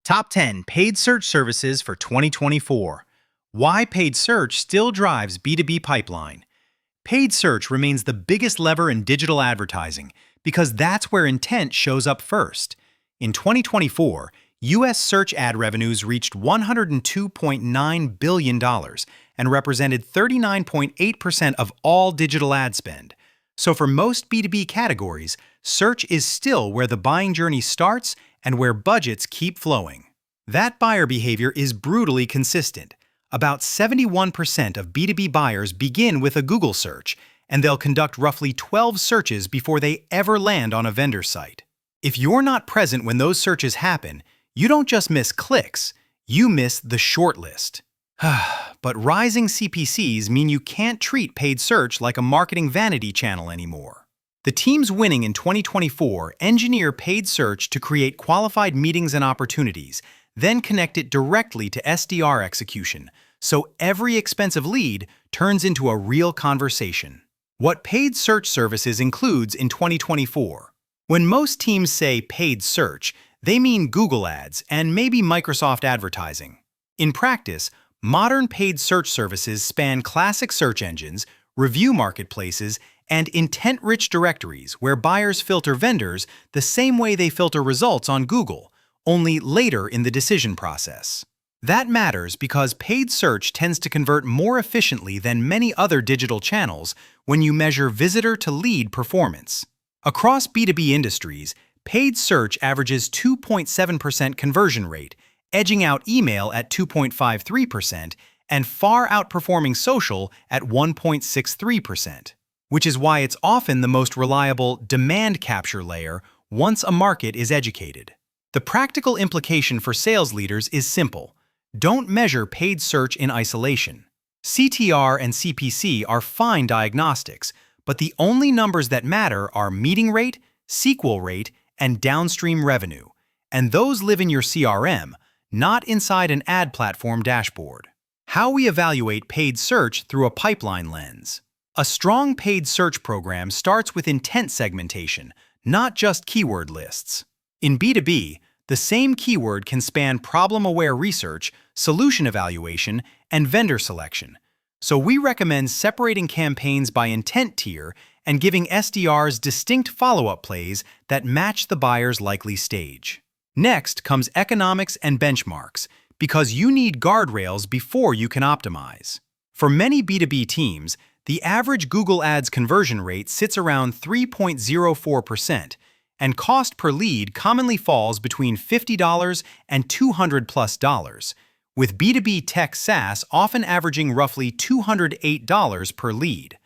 Top 10 Paid Search Services for 2024. Why paid search still drives B2B pipeline. Paid search remains the biggest lever in digital advertising because that's where intent shows up first. In 2024, U.S. search ad revenues reached $102.9 billion and represented 39.8% of all digital ad spend. So for most B2B categories, search is still where the buying journey starts and where budgets keep flowing. That buyer behavior is brutally consistent. About 71% of B2B buyers begin with a Google search, and they'll conduct roughly 12 searches before they ever land on a vendor site. If you're not present when those searches happen, you don't just miss clicks, you miss the shortlist. But rising CPCs mean you can't treat paid search like a marketing vanity channel anymore. The teams winning in 2024 engineer paid search to create qualified meetings and opportunities, then connect it directly to SDR execution, so every expensive lead turns into a real conversation. What paid search services includes in 2024? When most teams say paid search, they mean Google Ads and maybe Microsoft Advertising. In practice, modern paid search services span classic search engines, review marketplaces, and intent-rich directories where buyers filter vendors the same way they filter results on Google, only later in the decision process. That matters because paid search tends to convert more efficiently than many other digital channels when you measure visitor-to-lead performance. Across B2B industries, paid search averages 2.7% conversion rate, edging out email at 2.53% and far outperforming social at 1.63%, which is why it's often the most reliable demand capture layer once a market is educated. The practical implication for sales leaders is simple. Don't measure paid search in isolation. CTR and CPC are fine diagnostics, but the only numbers that matter are meeting rate, sequel rate, and downstream revenue, and those live in your CRM, not inside an ad platform dashboard. How we evaluate paid search through a pipeline lens. A strong paid search program starts with intent segmentation, not just keyword lists. In B2B, the same keyword can span problem-aware research, solution evaluation, and vendor selection. So we recommend separating campaigns by intent tier and giving SDRs distinct follow-up plays that match the buyer's likely stage. Next comes economics and benchmarks, because you need guardrails before you can optimize. For many B2B teams, the average Google Ads conversion rate sits around 3.04%, and cost per lead commonly falls between $50 and $200+, with B2B tech SaaS often averaging roughly $208 per lead,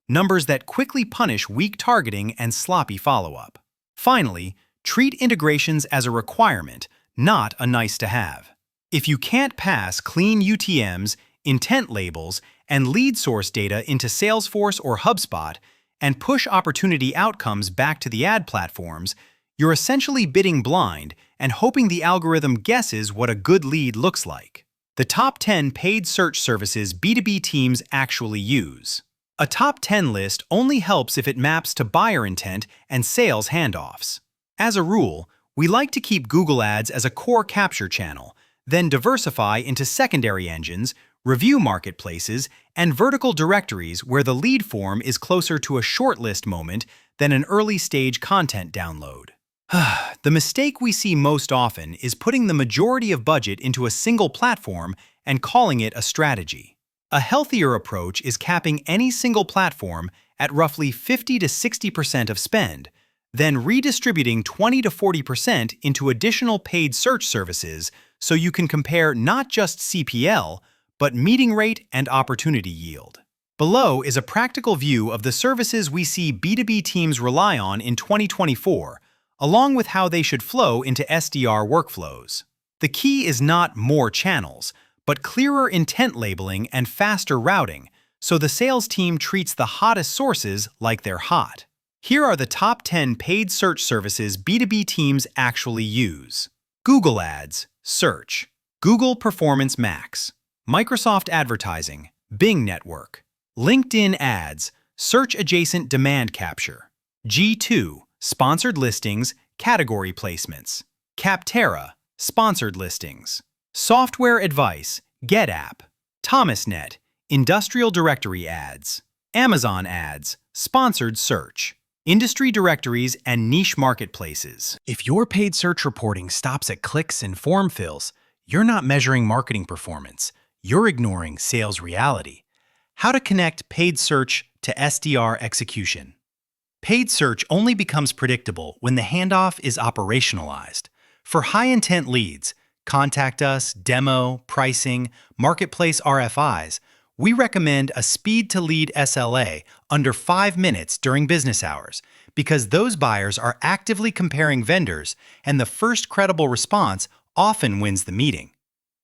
numbers that quickly punish weak targeting and sloppy follow-up. Finally, treat integrations as a requirement, not a nice-to-have. If you can't pass clean UTMs, intent labels, and lead source data into Salesforce or HubSpot, and push opportunity outcomes back to the ad platforms, you're essentially bidding blind and hoping the algorithm guesses what a good lead looks like. The top 10 paid search services B2B teams actually use. A top 10 list only helps if it maps to buyer intent and sales handoffs. As a rule, we like to keep Google Ads as a core capture channel, then diversify into secondary engines, review marketplaces, and vertical directories where the lead form is closer to a shortlist moment than an early-stage content download. The mistake we see most often is putting the majority of budget into a single platform and calling it a strategy. A healthier approach is capping any single platform at roughly 50 to 60% of spend, then redistributing 20 to 40% into additional paid search services so you can compare not just CPL, but meeting rate and opportunity yield. Below is a practical view of the services we see B2B teams rely on in 2024, along with how they should flow into SDR workflows. The key is not more channels, but clearer intent labeling and faster routing, so the sales team treats the hottest sources like they're hot. Here are the top 10 paid search services B2B teams actually use. Google Ads, Search, Google Performance Max, Microsoft Advertising, Bing Network, LinkedIn Ads, Search Adjacent Demand Capture, G2, Sponsored Listings, Category Placements, Capterra, sponsored listings. Software advice, GetApp. ThomasNet, industrial directory ads. Amazon ads, sponsored search. Industry directories and niche marketplaces. If your paid search reporting stops at clicks and form fills, you're not measuring marketing performance. You're ignoring sales reality. How to connect paid search to SDR execution. Paid search only becomes predictable when the handoff is operationalized. For high-intent leads, contact us, demo, pricing, marketplace RFIs, we recommend a speed-to-lead SLA under 5 minutes during business hours because those buyers are actively comparing vendors and the first credible response often wins the meeting.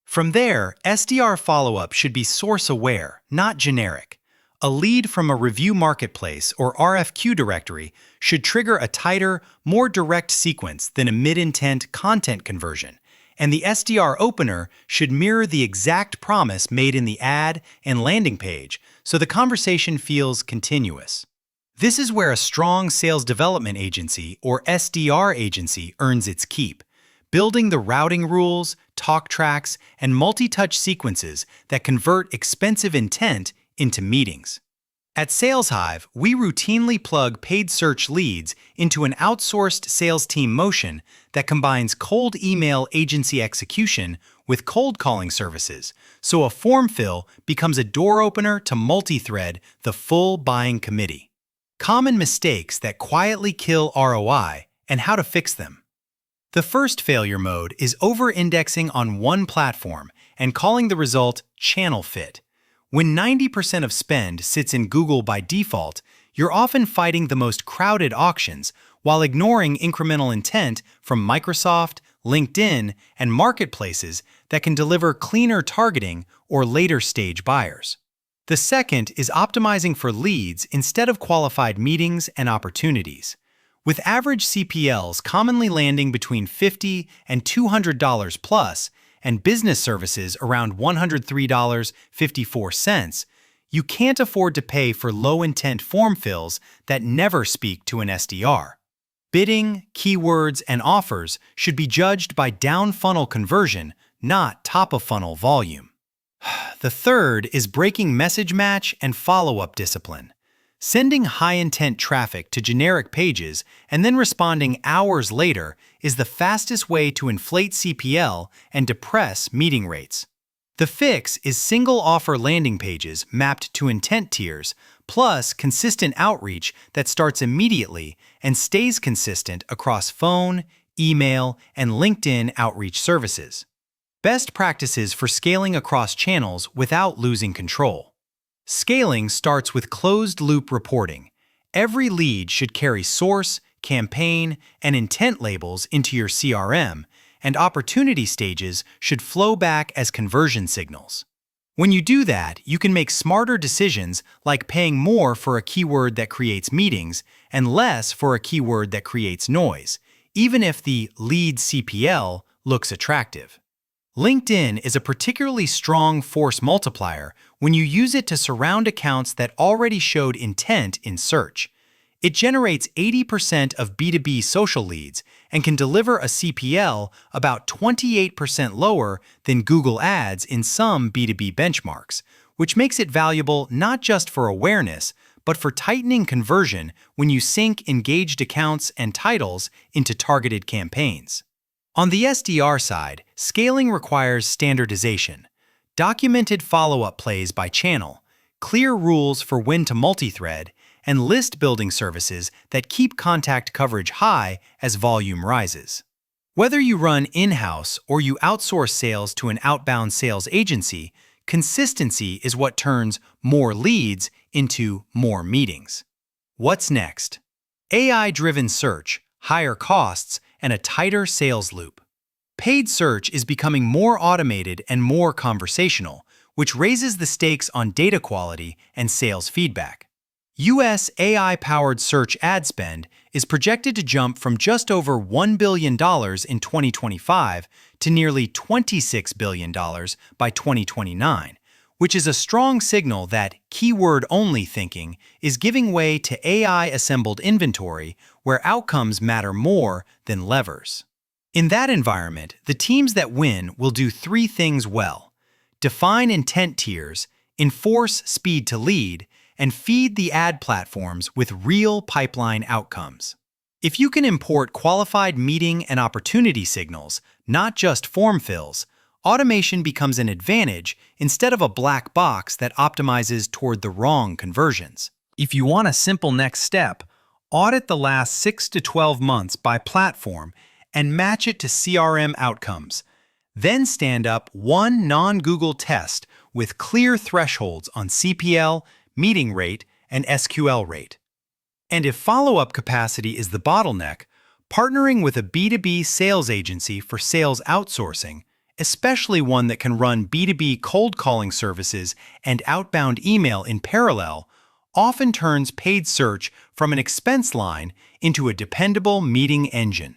From there, SDR follow-up should be source-aware, not generic. A lead from a review marketplace or RFQ directory should trigger a tighter, more direct sequence than a mid-intent content conversion, and the SDR opener should mirror the exact promise made in the ad and landing page so the conversation feels continuous. This is where a strong sales development agency or SDR agency earns its keep, building the routing rules, talk tracks, and multi-touch sequences that convert expensive intent into meetings. At SalesHive, we routinely plug paid search leads into an outsourced sales team motion that combines cold email agency execution with cold calling services, so a form fill becomes a door opener to multi-thread the full buying committee. Common mistakes that quietly kill ROI and how to fix them. The first failure mode is over-indexing on one platform and calling the result channel fit. When 90% of spend sits in Google by default, you're often fighting the most crowded auctions while ignoring incremental intent from Microsoft, LinkedIn, and marketplaces that can deliver cleaner targeting or later-stage buyers. The second is optimizing for leads instead of qualified meetings and opportunities. With average CPLs commonly landing between $50 and $200 plus, and business services around $103.54, you can't afford to pay for low-intent form fills that never speak to an SDR. Bidding, keywords, and offers should be judged by down-funnel conversion, not top-of-funnel volume. The third is breaking message match and follow-up discipline. Sending high-intent traffic to generic pages and then responding hours later is the fastest way to inflate CPL and depress meeting rates. The fix is single offer landing pages mapped to intent tiers, plus consistent outreach that starts immediately and stays consistent across phone, email, and LinkedIn outreach services. Best practices for scaling across channels without losing control. Scaling starts with closed-loop reporting. Every lead should carry source, campaign, and intent labels into your CRM, and opportunity stages should flow back as conversion signals. When you do that, you can make smarter decisions like paying more for a keyword that creates meetings and less for a keyword that creates noise, even if the lead CPL looks attractive. LinkedIn is a particularly strong force multiplier when you use it to surround accounts that already showed intent in search. It generates 80% of B2B social leads and can deliver a CPL about 28% lower than Google Ads in some B2B benchmarks, which makes it valuable not just for awareness, but for tightening conversion when you sync engaged accounts and titles into targeted campaigns. On the SDR side, scaling requires standardization, documented follow-up plays by channel, clear rules for when to multi-thread, and list-building services that keep contact coverage high as volume rises. Whether you run in-house or you outsource sales to an outbound sales agency, consistency is what turns more leads into more meetings. What's next? AI-driven search, higher costs, and a tighter sales loop. Paid search is becoming more automated and more conversational, which raises the stakes on data quality and sales feedback. U.S. AI-powered search ad spend is projected to jump from just over $1 billion in 2025 to nearly $26 billion by 2029, which is a strong signal that keyword-only thinking is giving way to AI-assembled inventory where outcomes matter more than levers. In that environment, the teams that win will do three things well: define intent tiers, enforce speed to lead, and feed the ad platforms with real pipeline outcomes. If you can import qualified meeting and opportunity signals, not just form fills, automation becomes an advantage instead of a black box that optimizes toward the wrong conversions. If you want a simple next step, audit the last 6 to 12 months by platform and match it to CRM outcomes. Then stand up one non-Google test with clear thresholds on CPL, meeting rate, and SQL rate. And if follow-up capacity is the bottleneck, partnering with a B2B sales agency for sales outsourcing, especially one that can run B2B cold calling services and outbound email in parallel, often turns paid search from an expense line into a dependable meeting engine.